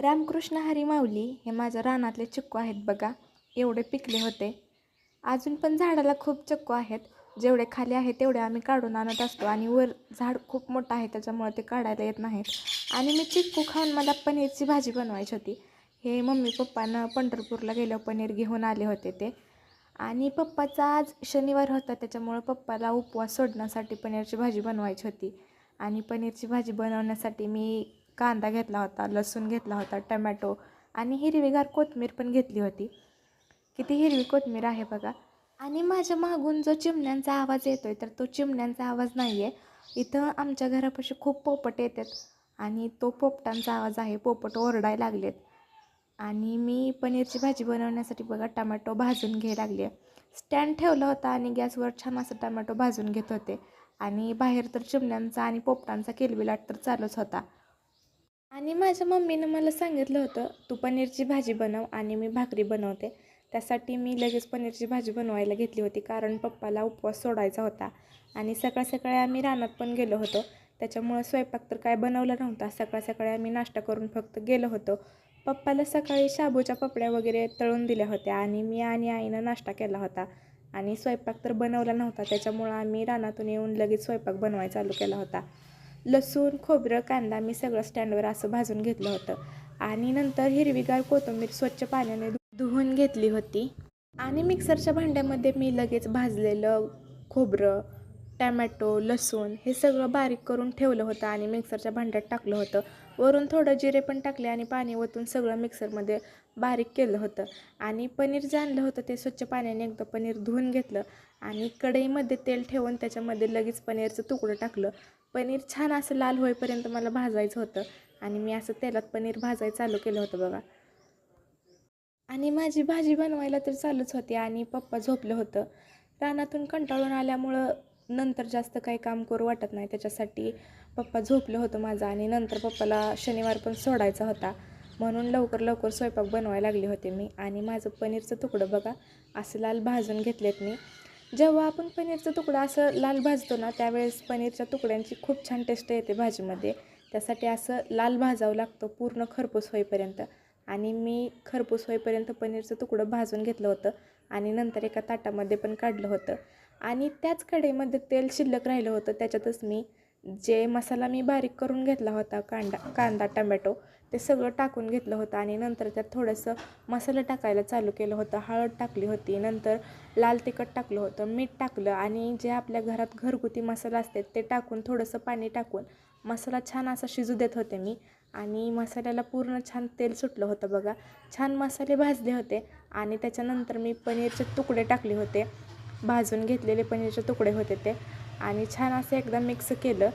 रामकृष्ण हरी माऊली हे माझ्या रानातले चिक्कू आहेत बघा. एवढे पिकले होते. अजून पण झाडाला खूप चिक्कू आहेत. जेवढे खाली आहे तेवढे आम्ही काढून आणत असतो आणि वर झाड खूप मोठं आहे त्याच्यामुळे ते काढायला येत नाहीत. आणि मी चिक्कू खाऊन मला पनीरची भाजी बनवायची होती. हे मम्मी पप्पानं पंढरपूरला गेल्यावर पनीर घेऊन आले होते ते. आणि पप्पाचा आज शनिवार होता त्याच्यामुळं पप्पाला उपवास सोडण्यासाठी पनीरची भाजी बनवायची होती. आणि पनीरची भाजी बनवण्यासाठी मी कांदा घेतला होता, लसूण घेतला होता, टमॅटो आणि हिरवीगार कोथिंबीर पण घेतली होती. किती हिरवी कोथिंबीर आहे बघा. आणि माझ्या मागून जो चिमण्यांचा आवाज येतोय तर तो चिमण्यांचा आवाज नाही आहे. इथं आमच्या घरापाशी खूप पोपट येतात आणि तो पोपटांचा आवाज आहे. पोपट ओरडायला लागलेत. आणि मी पनीरची भाजी बनवण्यासाठी बघा टमॅटो भाजून घ्यायला लागले. स्टँड ठेवला होता आणि गॅसवर छान असं टमॅटो भाजून घेत होते. आणि बाहेर तर चिमण्यांचा आणि पोपटांचा किलबिलाट तर चालूच होता. आणि माझ्या मम्मीनं मला सांगितलं होतं तू पनीरची भाजी बनव आणि मी भाकरी बनवते. त्यासाठी मी लगेच पनीरची भाजी बनवायला घेतली होती कारण पप्पाला उपवास सोडायचा होता. आणि सकाळ सकाळी आम्ही रानात पण गेलो होतो त्याच्यामुळं स्वयंपाक तर काय बनवला नव्हता. सकाळ सकाळी आम्ही नाश्ता करून फक्त गेलो होतो. पप्पाला सकाळी शाबूच्या पपड्या वगैरे तळून दिल्या होत्या आणि मी आणि आईनं नाश्ता केला होता. आणि स्वयंपाक तर बनवला नव्हता त्याच्यामुळं आम्ही रानातून येऊन लगेच स्वयंपाक बनवायला चालू केला होता. लसूण, खोबरं, कांदा मी सगळं स्टँडवर असं भाजून घेतलं होतं. आणि नंतर हिरवीगार कोथिंबीर स्वच्छ पाण्याने धुवून घेतली होती. आणि मिक्सरच्या भांड्यामध्ये मी लगेच भाजलेलं खोबरं, टॅमॅटो, लसूण हे सगळं बारीक करून ठेवलं होतं आणि मिक्सरच्या भांड्यात टाकलं होतं. वरून थोडं जिरे पण टाकले आणि पाणी ओतून सगळं मिक्सरमध्ये बारीक केलं होतं. आणि पनीर जे आणलं होतं ते स्वच्छ पाण्याने एकदा पनीर धुवून घेतलं आणि कढईमध्ये तेल ठेवून त्याच्यामध्ये लगेच पनीरचं तुकडं टाकलं. पनीर छान असं लाल होईपर्यंत मला भाजायचं होतं आणि मी असं तेलात पनीर भाजायला चालू केलं होतं बघा. आणि माझी भाजी बनवायला तर चालूच होती आणि पप्पा झोपलं होतं. रानातून कंटाळून आल्यामुळं नंतर जास्त काही काम करू वाटत नाही त्याच्यासाठी पप्पा झोपलं होतं माझं. आणि नंतर पप्पाला शनिवार पण सोडायचा होता म्हणून लवकर लवकर स्वयंपाक बनवायला लागले होते मी. आणि माझं पनीरचं तुकडं बघा असं लाल भाजून घेतलेत मी. जेव्हा आपण पनीरचं तुकडं असं लाल भाजतो ना त्यावेळेस पनीरच्या तुकड्यांची खूप छान टेस्ट येते भाजीमध्ये. त्यासाठी असं लाल भाजावं लागतं पूर्ण खरपूस होईपर्यंत. आणि मी खरपूस होईपर्यंत पनीरचं तुकडं भाजून घेतलं होतं आणि नंतर एका ताटामध्ये पण काढलं होतं. आणि त्याच कढईमध्ये तेल शिल्लक राहिलं होतं त्याच्यातच मी जे मसाला मी बारीक करून घेतला होता कांदा टमॅटो ते सगळं टाकून घेतलं होतं. आणि नंतर त्यात थोडंसं मसाला टाकायला चालू केलं होतं. हळद टाकली होती, नंतर लाल तिखट टाकलं होतं, मीठ टाकलं आणि जे आपल्या घरात घरगुती मसाला असते ते टाकून थोडंसं पाणी टाकून मसाला छान असा शिजू देत होते मी. आणि मसाल्याला पूर्ण छान तेल सुटलं होतं बघा. छान मसाले भाजले होते आणि त्याच्यानंतर मी पनीरचे तुकडे टाकले होते. भाजून घेतलेले पनीरचे तुकडे होते ते. आणि छान असं एकदा मिक्स केलं.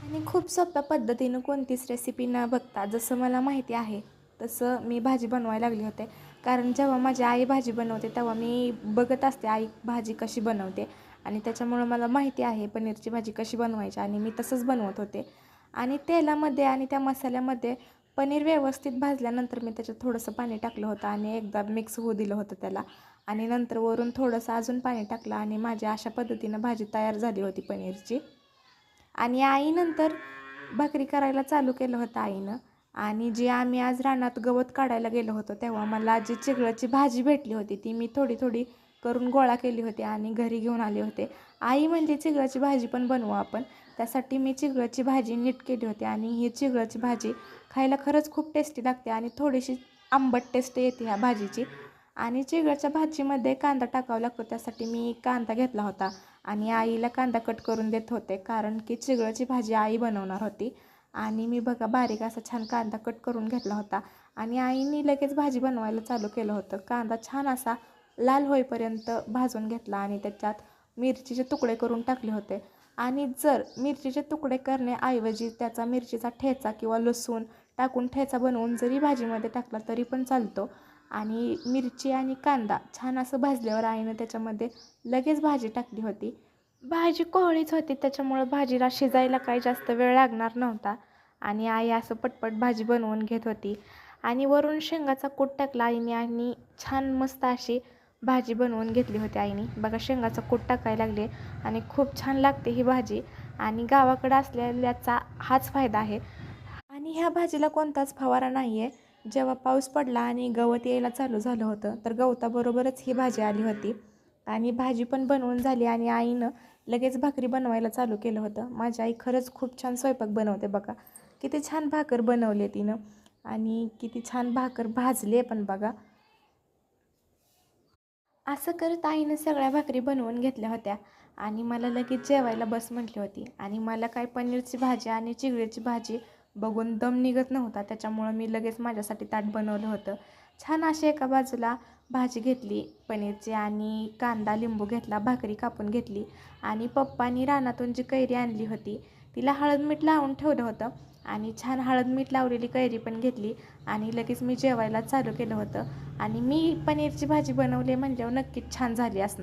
आणि खूप सोप्या पद्धतीनं कोणतीच रेसिपी न बघता जसं मला माहिती आहे तसं मी भाजी बनवायला लागली होते. कारण जेव्हा माझी आई भाजी बनवते तेव्हा मी बघत असते आई भाजी कशी बनवते आणि त्याच्यामुळं मला माहिती आहे पनीरची भाजी कशी बनवायची आणि मी तसंच बनवत होते. आणि तेलामध्ये आणि त्या मसाल्यामध्ये पनीर व्यवस्थित भाजल्यानंतर मी त्याच्यात थोडंसं पाणी टाकलं होतं आणि एकदा मिक्स होऊ दिलं होतं त्याला. आणि नंतर वरून थोडंसं अजून पाणी टाकलं आणि माझी अशा पद्धतीनं भाजी तयार झाली होती पनीरची. आणि आईनंतर भाकरी करायला चालू केलं होतं आईनं. आणि जी आम्ही आज रानात गवत काढायला गेलो होतो तेव्हा मला जी चिगळाची भाजी भेटली होती ती मी थोडी थोडी करून गोळा केली होती आणि घरी घेऊन आले होते. आई म्हणजे चिगळाची भाजी पण बनवू आपण त्यासाठी मी चिगळाची भाजी नीट केली होती. आणि ही चिगळाची भाजी खायला खरंच खूप टेस्टी लागते आणि थोडीशी आंबट टेस्ट येते ह्या भाजीची. आणि चिगळाच्या भाजीमध्ये कांदा टाकावा लागतो त्यासाठी मी कांदा घेतला होता आणि आईला कांदा कट करून देत होते कारण की चिगळाची भाजी आई बनवणार होती. आणि मी बघा बारीक असा छान कांदा कट करून घेतला होता आणि आईने लगेच भाजी बनवायला चालू केलं होतं. कांदा छान असा लाल होईपर्यंत भाजून घेतला आणि त्याच्यात मिरचीचे तुकडे करून टाकले होते. आणि जर मिरचीचे तुकडे करण्याऐवजी त्याचा मिरचीचा ठेचा किंवा लसूण टाकून ठेचा बनवून जरी भाजीमध्ये टाकला तरी पण चालतो. आणि मिरची आणि कांदा छान असं भाजल्यावर आईनं त्याच्यामध्ये लगेच भाजी टाकली होती. भाजी कोवळीच होती त्याच्यामुळं भाजीला शिजायला काही जास्त वेळ लागणार नव्हता. आणि आई असं पटपट भाजी बनवून घेत होती. आणि वरून शेंगाचा कूट टाकला आईने आणि छान मस्त अशी भाजी बनवून घेतली होती आईने. बघा शेंगाचा कूट टाकायला लागले आणि खूप छान लागते ही भाजी. आणि गावाकडे असलेल्याचा हाच फायदा आहे. आणि ह्या भाजीला कोणताच फवारा नाही आहे. जेव्हा पाऊस पडला आणि गवत यायला चालू झालं होतं तर गवताबरोबरच ही भाजी आली होती आणि भाजी पण बनवून झाली आणि आईनं लगेच भाकरी बनवायला चालू केलं होतं. माझी आई खरंच खूप छान स्वयंपाक बनवते बघा. किती छान भाकर बनवली तिनं आणि किती छान भाकर भाजली पण बघा. असं करत आईनं सगळ्या भाकरी बनवून घेतल्या होत्या आणि मला लगेच जेवायला बस म्हटली होती आणि मला काय पनीरची भाजी आणि चिगळीची भाजी बघून दम निघत नव्हता. त्याच्यामुळं मी लगेच माझ्यासाठी ताट बनवलं होतं. छान अशी एका बाजूला भाजी घेतली पनीरची आणि कांदा लिंबू घेतला, भाकरी कापून घेतली आणि पप्पानी रानातून जी कैरी आणली होती तिला हळद मीठ लावून ठेवलं होतं आणि छान हळद मीठ लावलेली कैरी पण घेतली आणि लगेच मी जेवायला चालू केलं होतं. आणि मी पनीरची भाजी बनवली म्हणल्यावर नक्कीच छान झाली असणार.